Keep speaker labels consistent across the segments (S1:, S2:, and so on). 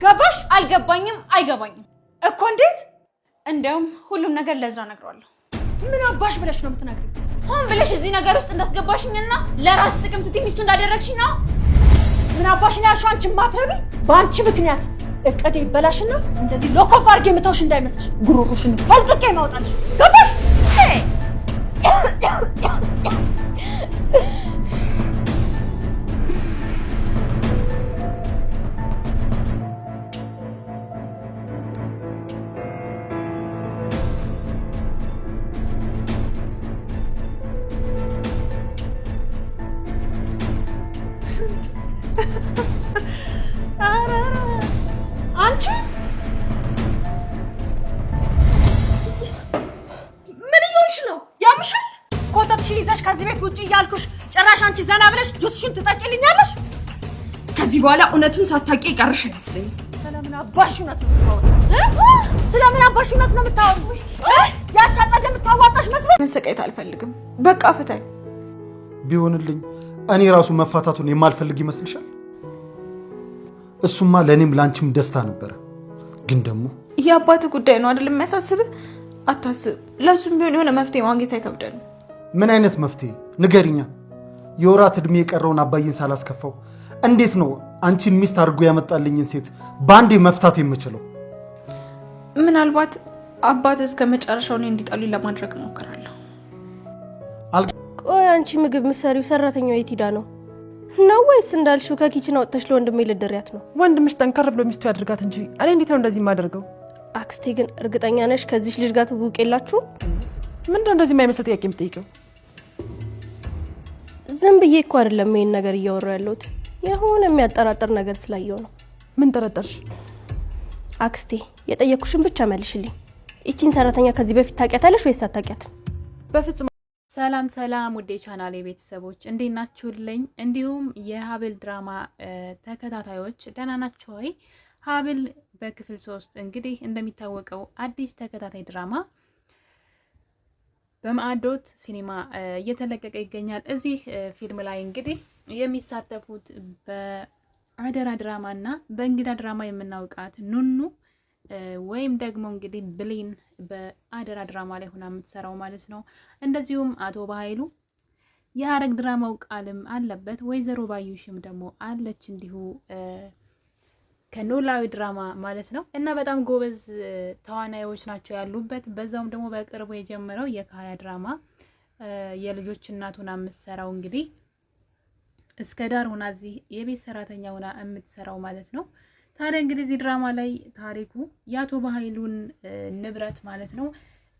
S1: ገባሽ?
S2: አይገባኝም
S1: እኮ እንዴት?
S2: እንደውም ሁሉም ነገር ለዝራ ነግሯለሁ።
S1: ምን አባሽ ብለሽ ነው የምትነግሪው?
S2: ሆን ብለሽ እዚህ ነገር ውስጥ እንዳስገባሽኝና ለራስ ጥቅም ስትይ ሚስቱ እንዳደረግሽኝ ነው።
S1: ምን አባሽ ነው ያልሽው? አንቺ ማትረቢ በአንቺ ምክንያት እቅዴ ይበላሽና እንደዚህ ሎኮፍ አድርጌ የምተውሽ እንዳይመስልሽ ጉሮሮሽን ፈልቅቄ ማውጣልሽ። ገባሽ? አንቺ
S2: ምን እየሆንሽ ነው? ያምሻል?
S1: ኮተትሽን ይዘሽ ከዚህ ቤት ውጪ እያልኩሽ ጭራሽ አንቺ ዘና ብለሽ ጁስሽን ትጠጪልኛለሽ?
S2: ከዚህ በኋላ እውነቱን ሳታውቂ ቀርሽ አይመስለኝም።
S1: ስለምን አባሽ እውነት ነው የምታወሪው? ስለምን አባሽ እውነት ነው የምታወሪው? ያቺ አጣደ የምታዋጣሽ መስሎ
S2: መሰቃየት አልፈልግም። በቃ ፍታኝ።
S3: ቢሆንልኝ እኔ ራሱ መፋታቱን የማልፈልግ ይመስልሻል? እሱማ ለኔም ላንቺም ደስታ ነበር። ግን ደግሞ
S2: የአባት ጉዳይ ነው አይደል የሚያሳስብ? አታስብ። ለሱም ቢሆን የሆነ መፍትሄ ማግኘት አይከብደንም።
S3: ምን አይነት መፍትሄ ንገሪኛ። የወራት እድሜ የቀረውን አባዬን ሳላስከፋው እንዴት ነው አንቺን ሚስት አድርጎ ያመጣልኝን ሴት ባንዴ መፍታት የምችለው?
S2: ምናልባት አባት እስከ መጨረሻው ነው እንዲጠሉኝ ለማድረግ ሞክራለሁ።
S4: ቆይ አንቺ ምግብ ምሰሪው ሰራተኛው የት ሄዳ ነው? ነው ወይስ እንዳልሽው ከኪችን አውጥተሽ ለወንድሜ ልደሪያት ነው?
S1: ወንድምሽ ጠንከር ብሎ ሚስቱ ያድርጋት እንጂ እኔ እንዴት ነው እንደዚህ የማደርገው?
S4: አክስቴ ግን እርግጠኛ ነሽ ከዚህ ልጅ ጋር ትውውቅ የላችሁ?
S1: ምንድነው እንደዚህ የማይመስል ጥያቄ የምትጠይቂው?
S4: ዝም ብዬ እኮ አይደለም ይሄን ነገር እያወራሁ ያለሁት፣ የሆነ የሚያጠራጥር ነገር ስላየው ነው።
S1: ምን ጠረጠርሽ?
S4: አክስቴ የጠየኩሽን ብቻ መልሽልኝ። እቺን ሰራተኛ ከዚህ በፊት ታውቂያታለሽ ወይስ አታውቂያትም?
S1: በፍጹም።
S5: ሰላም ሰላም ውዴ ቻናሌ ቤተሰቦች እንዴት ናችሁልኝ? እንዲሁም የሀብል ድራማ ተከታታዮች ደህና ናችሁ ወይ? ሀብል በክፍል 3 እንግዲህ እንደሚታወቀው አዲስ ተከታታይ ድራማ በማዕዶት ሲኒማ እየተለቀቀ ይገኛል። እዚህ ፊልም ላይ እንግዲህ የሚሳተፉት በአደራ ድራማ እና በእንግዳ ድራማ የምናውቃት ኑኑ ወይም ደግሞ እንግዲህ ብሌን በአደራ ድራማ ላይ ሆና የምትሰራው ማለት ነው። እንደዚሁም አቶ በኃይሉ የሀረግ ድራማው ቃልም አለበት። ወይዘሮ ባዩሽም ደግሞ አለች እንዲሁ ከኖላዊ ድራማ ማለት ነው። እና በጣም ጎበዝ ተዋናዮች ናቸው ያሉበት። በዛውም ደግሞ በቅርቡ የጀመረው የካያ ድራማ የልጆች እናት ሆና የምትሰራው እንግዲህ እስከ ዳር ሆና እዚህ የቤት ሰራተኛ ሆና የምትሰራው ማለት ነው። ታዲያ እንግዲህ እዚህ ድራማ ላይ ታሪኩ የአቶ በኃይሉን ንብረት ማለት ነው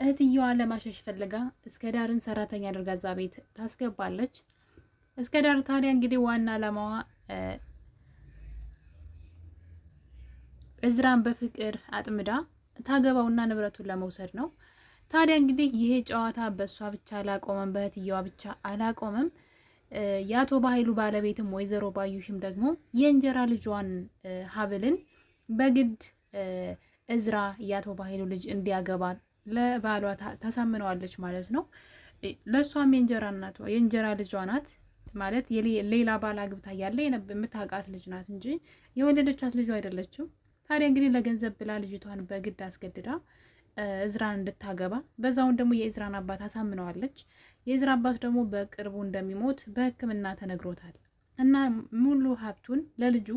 S5: እህትየዋ ለማሸሽ ፈልጋ እስከ ዳርን ሰራተኛ አድርጋ እዛ ቤት ታስገባለች። እስከ ዳር ታዲያ እንግዲህ ዋና ዓላማዋ እዝራን በፍቅር አጥምዳ ታገባውና ንብረቱን ለመውሰድ ነው። ታዲያ እንግዲህ ይሄ ጨዋታ በእሷ ብቻ አላቆመም፣ በእህትየዋ ብቻ አላቆመም። የአቶ በኃይሉ ባለቤትም ወይዘሮ ባዩሽም ደግሞ የእንጀራ ልጇን ሀብልን በግድ እዝራ የአቶ በኃይሉ ልጅ እንዲያገባ ለባሏ ታሳምነዋለች ማለት ነው። ለእሷም የእንጀራ ልጇ ናት ማለት ሌላ ባል አግብታ ያለ የምታውቃት ልጅ ናት እንጂ የወለደቻት ልጇ አይደለችም። ታዲያ እንግዲህ ለገንዘብ ብላ ልጅቷን በግድ አስገድዳ እዝራን እንድታገባ በዛውን ደግሞ የእዝራን አባት አሳምነዋለች። የእዝራ አባት ደግሞ በቅርቡ እንደሚሞት በሕክምና ተነግሮታል እና ሙሉ ሀብቱን ለልጁ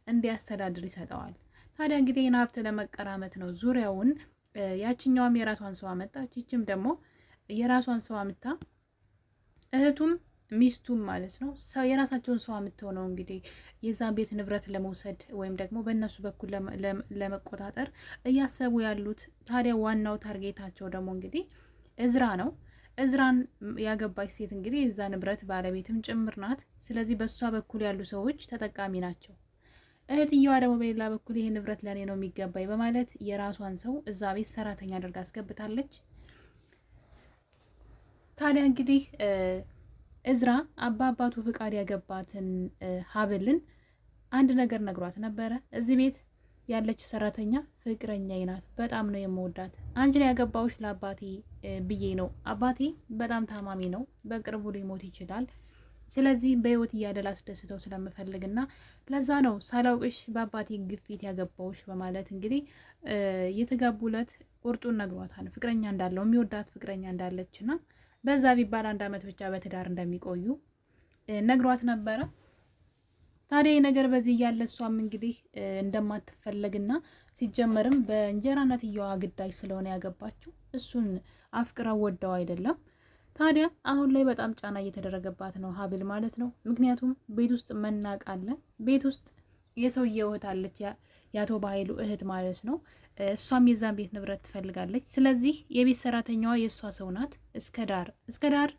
S5: እንዲያስተዳድር ይሰጠዋል። ታዲያ እንግዲህ ይህን ሀብት ለመቀራመት ነው ዙሪያውን ያችኛዋም የራሷን ሰው አመጣች፣ ይችም ደግሞ የራሷን ሰው አምታ እህቱም ሚስቱም ማለት ነው የራሳቸውን ሰው አምጥተው ነው እንግዲህ የዛን ቤት ንብረት ለመውሰድ ወይም ደግሞ በእነሱ በኩል ለመቆጣጠር እያሰቡ ያሉት። ታዲያ ዋናው ታርጌታቸው ደግሞ እንግዲህ እዝራ ነው። እዝራን ያገባች ሴት እንግዲህ የዛ ንብረት ባለቤትም ጭምር ናት። ስለዚህ በእሷ በኩል ያሉ ሰዎች ተጠቃሚ ናቸው። እህትየዋ ደግሞ በሌላ በኩል ይሄ ንብረት ለእኔ ነው የሚገባኝ በማለት የራሷን ሰው እዛ ቤት ሰራተኛ አድርጋ አስገብታለች። ታዲያ እንግዲህ እዝራ አባቱ ፍቃድ ያገባትን ሀብልን አንድ ነገር ነግሯት ነበረ። እዚህ ቤት ያለች ሰራተኛ ፍቅረኛዬ ናት፣ በጣም ነው የምወዳት። አንቺን ያገባውሽ ለአባቴ ብዬ ነው። አባቴ በጣም ታማሚ ነው፣ በቅርቡ ሊሞት ይችላል። ስለዚህ በህይወት እያለ ላስደስተው ስለምፈልግና ለዛ ነው ሳላውቅሽ በአባቴ ግፊት ያገባውሽ በማለት እንግዲህ የተጋቡለት ቁርጡን ነግሯታል። ፍቅረኛ እንዳለው የሚወዳት ፍቅረኛ እንዳለችና በዛ ቢባል 1 ዓመት ብቻ በትዳር እንደሚቆዩ ነግሯት ነበረ። ታዲያ ነገር በዚህ እያለ እሷም እንግዲህ እንደማትፈለግና ሲጀመርም በእንጀራ እናትየዋ ግዳጅ ስለሆነ ያገባችው እሱን አፍቅራው ወደው አይደለም። ታዲያ አሁን ላይ በጣም ጫና እየተደረገባት ነው ሀብል ማለት ነው። ምክንያቱም ቤት ውስጥ መናቅ አለ። ቤት ውስጥ የሰውየው እህት አለች፣ የአቶ በኃይሉ እህት ማለት ነው። እሷም የዛን ቤት ንብረት ትፈልጋለች። ስለዚህ የቤት ሰራተኛዋ የእሷ ሰው ናት። እስከ ዳር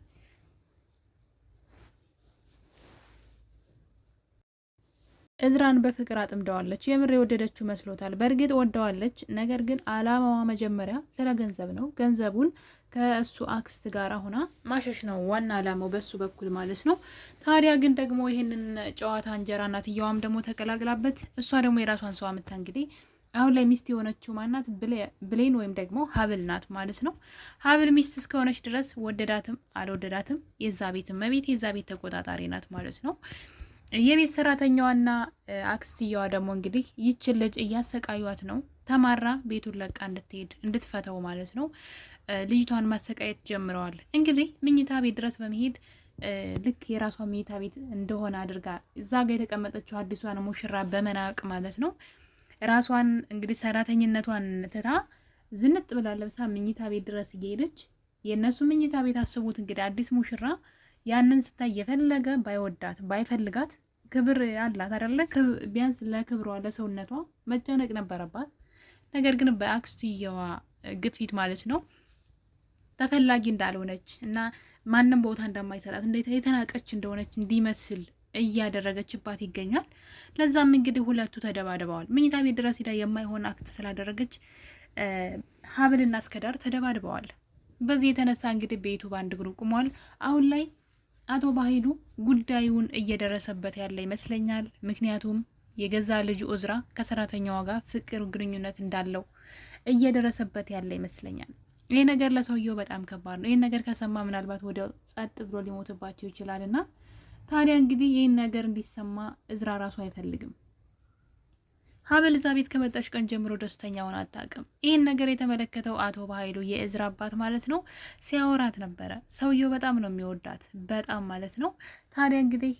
S5: እዝራን በፍቅር አጥምደዋለች። የምር የወደደችው መስሎታል። በእርግጥ ወደዋለች። ነገር ግን አላማዋ መጀመሪያ ስለ ገንዘብ ነው። ገንዘቡን ከእሱ አክስት ጋር ሆና ማሸሽ ነው ዋና አላማው በሱ በኩል ማለት ነው። ታዲያ ግን ደግሞ ይህንን ጨዋታ እንጀራ እናትየዋም ደግሞ ተቀላቅላበት፣ እሷ ደግሞ የራሷን ሰው አምታ እንግዲህ አሁን ላይ ሚስት የሆነችው ማናት? ብሌን ወይም ደግሞ ሀብል ናት ማለት ነው። ሀብል ሚስት እስከሆነች ድረስ ወደዳትም አልወደዳትም የዛ ቤት እመቤት፣ የዛ ቤት ተቆጣጣሪ ናት ማለት ነው። የቤት ሰራተኛዋና አክስትየዋ ደግሞ እንግዲህ ይችን ልጅ እያሰቃዩት ነው። ተማራ ቤቱን ለቃ እንድትሄድ እንድትፈተው ማለት ነው። ልጅቷን ማሰቃየት ጀምረዋል። እንግዲህ ምኝታ ቤት ድረስ በመሄድ ልክ የራሷ ምኝታ ቤት እንደሆነ አድርጋ እዛ ጋ የተቀመጠችው አዲሷን ሙሽራ በመናቅ ማለት ነው ራሷን እንግዲህ ሰራተኝነቷን ትታ ዝንጥ ብላ ለብሳ ምኝታ ቤት ድረስ እየሄደች የእነሱ ምኝታ ቤት አስቡት እንግዲህ አዲስ ሙሽራ ያንን ስታይ የፈለገ ባይወዳት ባይፈልጋት ክብር አላት አይደለ? ቢያንስ ለክብሯ ለሰውነቷ መጨነቅ ነበረባት። ነገር ግን በአክስትየዋ ግፊት ማለት ነው ተፈላጊ እንዳልሆነች እና ማንም ቦታ እንደማይሰጣት እንዴት የተናቀች እንደሆነች እንዲመስል እያደረገችባት ይገኛል። ለዛም እንግዲህ ሁለቱ ተደባድበዋል። ምኝታ ቤት ድረስ ሄዳ የማይሆን አክት ስላደረገች ሀብልና እስከዳር ተደባድበዋል። በዚህ የተነሳ እንግዲህ ቤቱ በአንድ እግሩ ቆሟል። አሁን ላይ አቶ በኃይሉ ጉዳዩን እየደረሰበት ያለ ይመስለኛል። ምክንያቱም የገዛ ልጁ እዝራ ከሰራተኛዋ ጋር ፍቅር ግንኙነት እንዳለው እየደረሰበት ያለ ይመስለኛል። ይህ ነገር ለሰውየው በጣም ከባድ ነው። ይህን ነገር ከሰማ ምናልባት ወደ ጸጥ ብሎ ሊሞትባቸው ይችላል እና ታዲያ እንግዲህ ይህን ነገር እንዲሰማ እዝራ ራሱ አይፈልግም። ሀብል እዛ ቤት ከመጣች ቀን ጀምሮ ደስተኛ ሆና አታውቅም። ይህን ነገር የተመለከተው አቶ በኃይሉ የእዝራ አባት ማለት ነው ሲያወራት ነበረ። ሰውየው በጣም ነው የሚወዳት በጣም ማለት ነው። ታዲያ እንግዲህ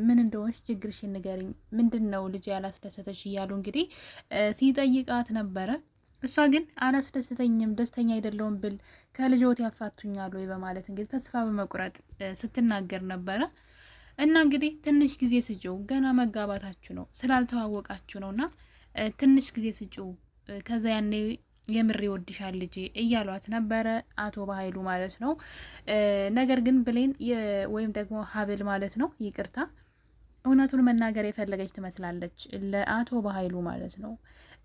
S5: ምን እንደሆንሽ ችግርሽን ንገሪኝ፣ ምንድን ነው ልጅ ያላስደሰተች እያሉ እንግዲህ ሲጠይቃት ነበረ። እሷ ግን አላስደስተኝም፣ ደስተኛ አይደለውም ብል ከልጆት ያፋቱኛሉ ወይ በማለት እንግዲህ ተስፋ በመቁረጥ ስትናገር ነበረ። እና እንግዲህ ትንሽ ጊዜ ስጪው፣ ገና መጋባታችሁ ነው፣ ስላልተዋወቃችሁ ነውና ትንሽ ጊዜ ስጪው፣ ከዛ ያኔ የምር ይወድሻል ልጄ እያሏት ነበረ አቶ በኃይሉ ማለት ነው። ነገር ግን ብሌን ወይም ደግሞ ሀብል ማለት ነው ይቅርታ፣ እውነቱን መናገር የፈለገች ትመስላለች ለአቶ በኃይሉ ማለት ነው።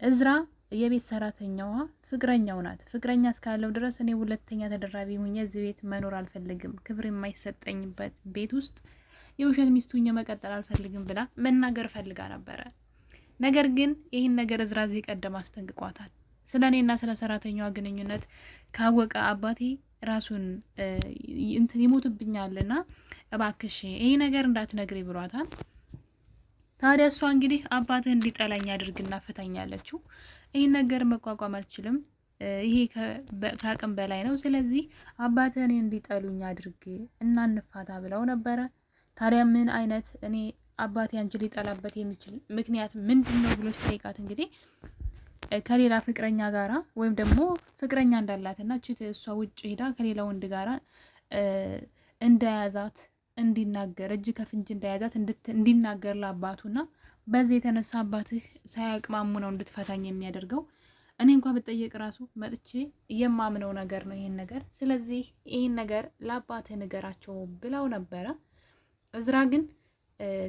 S5: እዝራ የቤት ሰራተኛዋ ፍቅረኛው ናት። ፍቅረኛ እስካለው ድረስ እኔ ሁለተኛ ተደራቢ ሁኜ እዚህ ቤት መኖር አልፈልግም፣ ክብር የማይሰጠኝበት ቤት ውስጥ የውሸት ሚስቱኝ መቀጠል አልፈልግም ብላ መናገር ፈልጋ ነበረ። ነገር ግን ይህን ነገር እዝራ እዚህ ቀደም አስጠንቅቋታል። ስለ እኔና ስለ ሰራተኛዋ ግንኙነት ካወቀ አባቴ ራሱን ይሞትብኛልና እባክሽ ይህ ነገር እንዳትነግሪ ብሏታል። ታዲያ እሷ እንግዲህ አባትህ እንዲጠላኝ አድርግና ፍታኝ አለችው። ይህን ነገር መቋቋም አልችልም፣ ይሄ ከአቅም በላይ ነው፣ ስለዚህ አባትህ እኔ እንዲጠሉኝ አድርግ እና እንፋታ ብለው ነበረ። ታዲያ ምን አይነት እኔ አባቴ አንቺ ሊጠላበት የሚችል ምክንያት ምንድን ነው ብሎ ሲጠይቃት እንግዲህ ከሌላ ፍቅረኛ ጋራ ወይም ደግሞ ፍቅረኛ እንዳላትና እሷ ውጭ ሄዳ ከሌላ ወንድ ጋራ እንደያዛት እንዲናገር እጅ ከፍንጅ እንደያዛት እንዲናገር ለአባቱና በዚህ የተነሳ አባትህ ሳያቅማሙ ነው እንድትፈታኝ የሚያደርገው። እኔ እንኳን ብጠየቅ ራሱ መጥቼ የማምነው ነገር ነው ይሄን ነገር፣ ስለዚህ ይሄን ነገር ለአባትህ ንገራቸው ብለው ነበረ። እዝራ ግን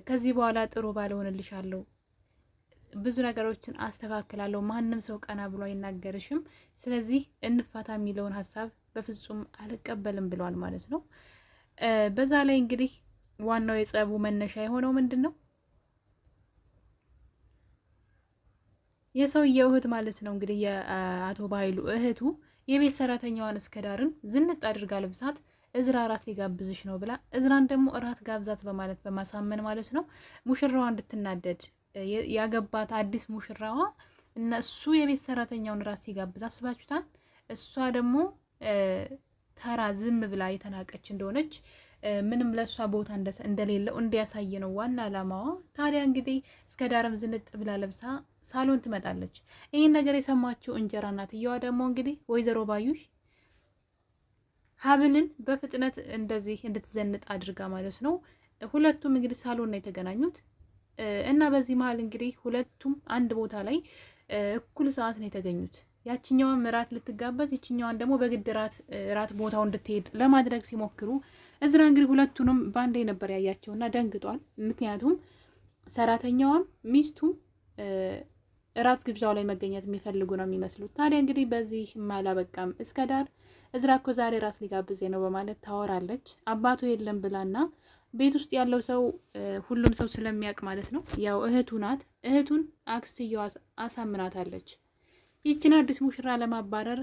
S5: ከዚህ በኋላ ጥሩ ባልሆንልሻለሁ፣ ብዙ ነገሮችን አስተካክላለሁ፣ ማንም ሰው ቀና ብሎ አይናገርሽም፣ ስለዚህ እንፋታ የሚለውን ሀሳብ በፍጹም አልቀበልም ብለዋል ማለት ነው። በዛ ላይ እንግዲህ ዋናው የጸቡ መነሻ የሆነው ምንድን ነው? የሰውየው እህት ማለት ነው እንግዲህ የአቶ በኃይሉ እህቱ የቤት ሰራተኛዋን እስከዳርን ዝንጥ አድርጋ ልብሳት እዝራ እራት ሊጋብዝሽ ነው ብላ እዝራን ደግሞ እራት ጋብዛት በማለት በማሳመን ማለት ነው ሙሽራዋ እንድትናደድ ያገባት አዲስ ሙሽራዋ እነሱ የቤት ሰራተኛውን እራት ሲጋብዝ አስባችሁታል። እሷ ደግሞ ተራ ዝም ብላ የተናቀች እንደሆነች ምንም ለሷ ቦታ እንደሌለው እንዲያሳይ ነው ዋና አላማዋ። ታዲያ እንግዲህ እስከ ዳርም ዝንጥ ብላ ለብሳ ሳሎን ትመጣለች። ይህን ነገር የሰማችው እንጀራ እናትየዋ ደግሞ እንግዲህ ወይዘሮ ባዩሽ ሀብልን በፍጥነት እንደዚህ እንድትዘንጥ አድርጋ ማለት ነው። ሁለቱም እንግዲህ ሳሎን ነው የተገናኙት እና በዚህ መሀል እንግዲህ ሁለቱም አንድ ቦታ ላይ እኩል ሰዓት ነው የተገኙት። ያችኛዋን እራት ልትጋበዝ ይችኛዋን ደግሞ በግድ እራት ቦታው እንድትሄድ ለማድረግ ሲሞክሩ እዝራ እንግዲህ ሁለቱንም ባንዴ ነበር ያያቸውና ደንግጧል። ምክንያቱም ሰራተኛዋም ሚስቱም እራት ግብዣው ላይ መገኘት የሚፈልጉ ነው የሚመስሉት። ታዲያ እንግዲህ በዚህ አላበቃም። እስከ ዳር እዝራ እኮ ዛሬ እራት ሊጋብዜ ነው በማለት ታወራለች። አባቱ የለም ብላና ቤት ውስጥ ያለው ሰው ሁሉም ሰው ስለሚያውቅ ማለት ነው ያው እህቱ ናት። እህቱን አክስትየዋ አሳምናታለች። ይችን አዲስ ሙሽራ ለማባረር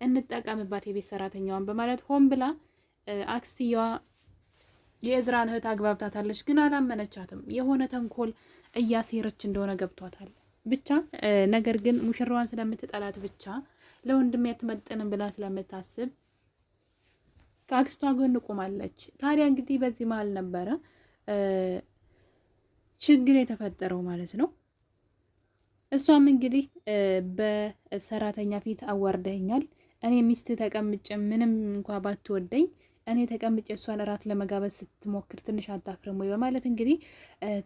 S5: እንጠቀምባት የቤት ሰራተኛዋን በማለት ሆን ብላ አክስትየዋ የእዝራን እህት አግባብታታለች። ግን አላመነቻትም። የሆነ ተንኮል እያሴረች እንደሆነ ገብቷታል። ብቻ ነገር ግን ሙሽራዋን ስለምትጠላት ብቻ ለወንድም ያትመጥንም ብላ ስለምታስብ ከአክስቷ ጎን ቆማለች። ታዲያ እንግዲህ በዚህ መሀል ነበረ ችግር የተፈጠረው ማለት ነው። እሷም እንግዲህ በሰራተኛ ፊት አዋርደኛል፣ እኔ ሚስት ተቀምጬ ምንም እንኳ ባትወደኝ እኔ ተቀምጬ እሷን እራት ለመጋበዝ ስትሞክር ትንሽ አታፍርም ወይ በማለት እንግዲህ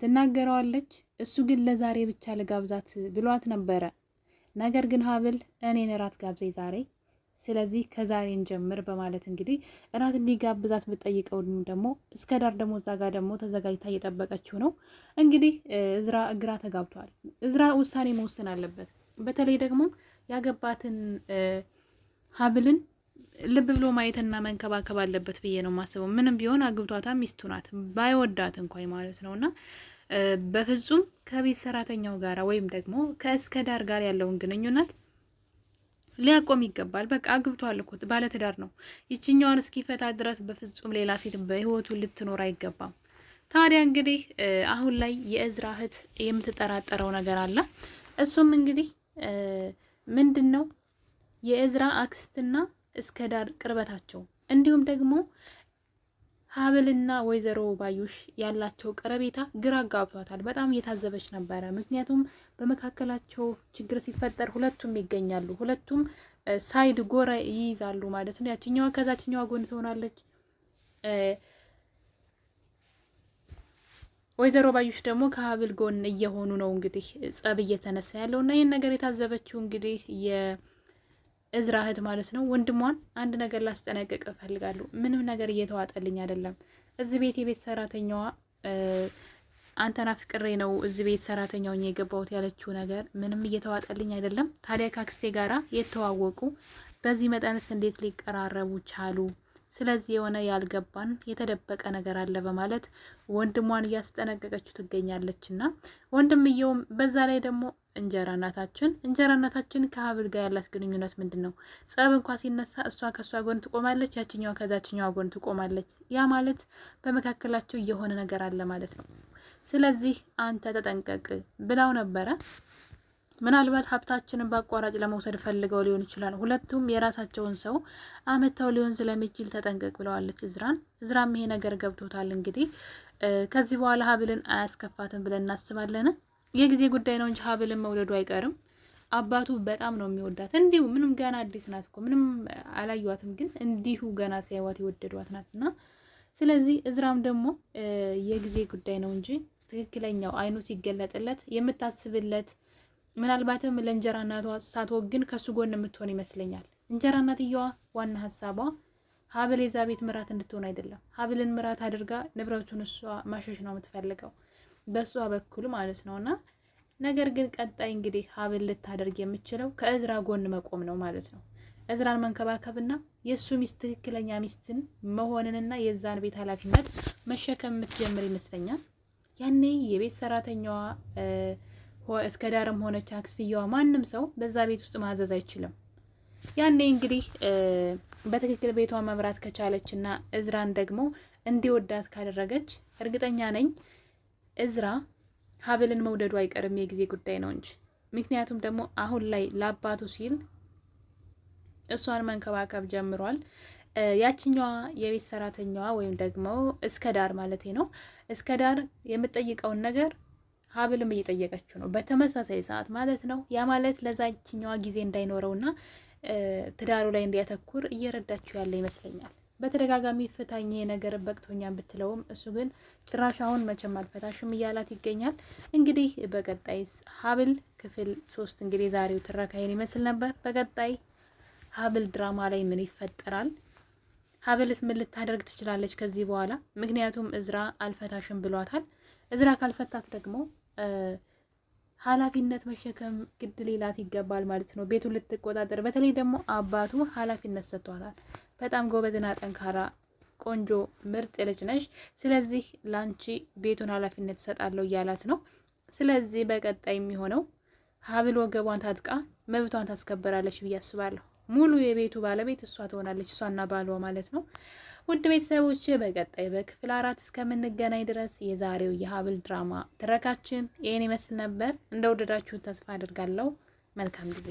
S5: ትናገረዋለች። እሱ ግን ለዛሬ ብቻ ልጋብዛት ብሏት ነበረ። ነገር ግን ሀብል እኔን እራት ጋብዘኝ ዛሬ፣ ስለዚህ ከዛሬ እንጀምር በማለት እንግዲህ እራት እንዲጋብዛት ብጠይቀው ደግሞ እስከ ዳር ደግሞ እዛ ጋር ደግሞ ተዘጋጅታ እየጠበቀችው ነው። እንግዲህ እዝራ እግራ ተጋብቷል። እዝራ ውሳኔ መወሰን አለበት። በተለይ ደግሞ ያገባትን ሀብልን ልብ ብሎ ማየትና መንከባከብ አለበት ብዬ ነው የማስበው። ምንም ቢሆን አግብቷታ ሚስቱ ናት፣ ባይወዳት እንኳን ማለት ነውና በፍጹም ከቤት ሰራተኛው ጋር ወይም ደግሞ ከእስከ ዳር ጋር ያለውን ግንኙነት ሊያቆም ይገባል። በቃ አግብቷል እኮ ባለትዳር ነው። ይችኛዋን እስኪፈታ ድረስ በፍጹም ሌላ ሴት በህይወቱ ልትኖር አይገባም። ታዲያ እንግዲህ አሁን ላይ የእዝራ እህት የምትጠራጠረው ነገር አለ። እሱም እንግዲህ ምንድን ነው የእዝራ አክስትና እስከ ዳር ቅርበታቸው እንዲሁም ደግሞ ሀብልና ወይዘሮ ባዩሽ ያላቸው ቀረቤታ ግራ ጋብቷታል። በጣም እየታዘበች ነበረ። ምክንያቱም በመካከላቸው ችግር ሲፈጠር ሁለቱም ይገኛሉ። ሁለቱም ሳይድ ጎራ ይይዛሉ ማለት ነው። ያችኛዋ ከዛችኛዋ ጎን ትሆናለች። ወይዘሮ ባዩሽ ደግሞ ከሀብል ጎን እየሆኑ ነው እንግዲህ ጸብ እየተነሳ ያለው እና ይህን ነገር የታዘበችው እንግዲህ እዝራ እህት ማለት ነው ወንድሟን አንድ ነገር ላስጠነቅቅ እፈልጋለሁ። ምንም ነገር እየተዋጠልኝ አይደለም። እዚህ ቤት የቤት ሰራተኛዋ አንተና ፍቅሬ ነው እዚህ ቤት ሰራተኛውን የገባሁት ያለችው ነገር ምንም እየተዋጠልኝ አይደለም። ታዲያ ካክስቴ ጋራ የተዋወቁ በዚህ መጠንስ እንዴት ሊቀራረቡ ቻሉ? ስለዚህ የሆነ ያልገባን የተደበቀ ነገር አለ በማለት ወንድሟን እያስጠነቀቀችው ትገኛለች። እና ወንድምየውም በዛ ላይ ደግሞ እንጀራ እናታችን ከሀብል ጋር ያላት ግንኙነት ምንድን ነው? ጸብ እንኳ ሲነሳ እሷ ከእሷ ጎን ትቆማለች፣ ያችኛዋ ከዛችኛዋ ጎን ትቆማለች። ያ ማለት በመካከላቸው የሆነ ነገር አለ ማለት ነው። ስለዚህ አንተ ተጠንቀቅ ብላው ነበረ። ምናልባት ሀብታችንን በአቋራጭ ለመውሰድ ፈልገው ሊሆን ይችላል። ሁለቱም የራሳቸውን ሰው አመታው ሊሆን ስለሚችል ተጠንቀቅ ብለዋለች እዝራም ይሄ ነገር ገብቶታል። እንግዲህ ከዚህ በኋላ ሀብልን አያስከፋትም ብለን እናስባለን። የጊዜ ጉዳይ ነው እንጂ ሀብልን መውለዱ አይቀርም። አባቱ በጣም ነው የሚወዳት። እንዲሁ ምንም ገና አዲስ ናት እኮ ምንም አላዩዋትም፣ ግን እንዲሁ ገና ሲያዩዋት የወደዷት ናትና ስለዚህ እዝራም ደግሞ የጊዜ ጉዳይ ነው እንጂ ትክክለኛው አይኑ ሲገለጥለት የምታስብለት ምናልባትም ለእንጀራ እናቷ ሳትወግን ከሱ ጎን የምትሆን ይመስለኛል። እንጀራ እናትየዋ ዋና ሀሳቧ ሀብል የዛ ቤት ምራት እንድትሆን አይደለም። ሀብልን ምራት አድርጋ ንብረቱን እሷ ማሸሽ ነው የምትፈልገው በሷ በኩል ማለት ነውና፣ ነገር ግን ቀጣይ እንግዲህ ሀብል ልታደርግ የምችለው ከእዝራ ጎን መቆም ነው ማለት ነው። እዝራን መንከባከብና የሱ ሚስት ትክክለኛ ሚስትን መሆንንና የዛን ቤት ኃላፊነት መሸከም የምትጀምር ይመስለኛል። ያኔ የቤት ሰራተኛዋ እስከ ዳርም ሆነች አክስትየዋ ማንም ሰው በዛ ቤት ውስጥ ማዘዝ አይችልም። ያኔ እንግዲህ በትክክል ቤቷ መምራት ከቻለችና እዝራን ደግሞ እንዲወዳት ካደረገች እርግጠኛ ነኝ እዝራ ሀብልን መውደዱ አይቀርም፣ የጊዜ ጉዳይ ነው እንጂ። ምክንያቱም ደግሞ አሁን ላይ ለአባቱ ሲል እሷን መንከባከብ ጀምሯል። ያችኛዋ የቤት ሰራተኛዋ ወይም ደግሞ እስከ ዳር ማለት ነው፣ እስከ ዳር የምትጠይቀውን ነገር ሀብልም እየጠየቀችው ነው በተመሳሳይ ሰዓት ማለት ነው። ያ ማለት ለዛችኛዋ ጊዜ እንዳይኖረውና ትዳሩ ላይ እንዲያተኩር እየረዳችው ያለ ይመስለኛል። በተደጋጋሚ ፍታኝ ነገር በቅቶኛን ብትለውም እሱ ግን ጭራሽ አሁን መቼም አልፈታሽም እያላት ይገኛል። እንግዲህ በቀጣይስ ሀብል ክፍል 3 እንግዲህ ዛሬው ትረካይን ይመስል ነበር። በቀጣይ ሀብል ድራማ ላይ ምን ይፈጠራል? ሀብልስ ምን ልታደርግ ትችላለች ከዚህ በኋላ? ምክንያቱም እዝራ አልፈታሽም ብሏታል። እዝራ ካልፈታት ደግሞ ኃላፊነት መሸከም ግድ ሌላት ይገባል ማለት ነው። ቤቱን ልትቆጣጠር፣ በተለይ ደግሞ አባቱ ኃላፊነት ሰጥቷታል። በጣም ጎበዝና ጠንካራ ቆንጆ ምርጥ ልጅ ነሽ፣ ስለዚህ ላንቺ ቤቱን ኃላፊነት እሰጣለሁ እያላት ነው። ስለዚህ በቀጣይ የሚሆነው ሀብል ወገቧን ታጥቃ መብቷን ታስከበራለች ብዬ አስባለሁ። ሙሉ የቤቱ ባለቤት እሷ ትሆናለች፣ እሷና ባሏ ማለት ነው። ውድ ቤተሰቦች በቀጣይ በክፍል 4 እስከምንገናኝ ድረስ የዛሬው የሀብል ድራማ ትረካችን ይህን ይመስል ነበር። እንደወደዳችሁ ተስፋ አድርጋለሁ። መልካም ጊዜ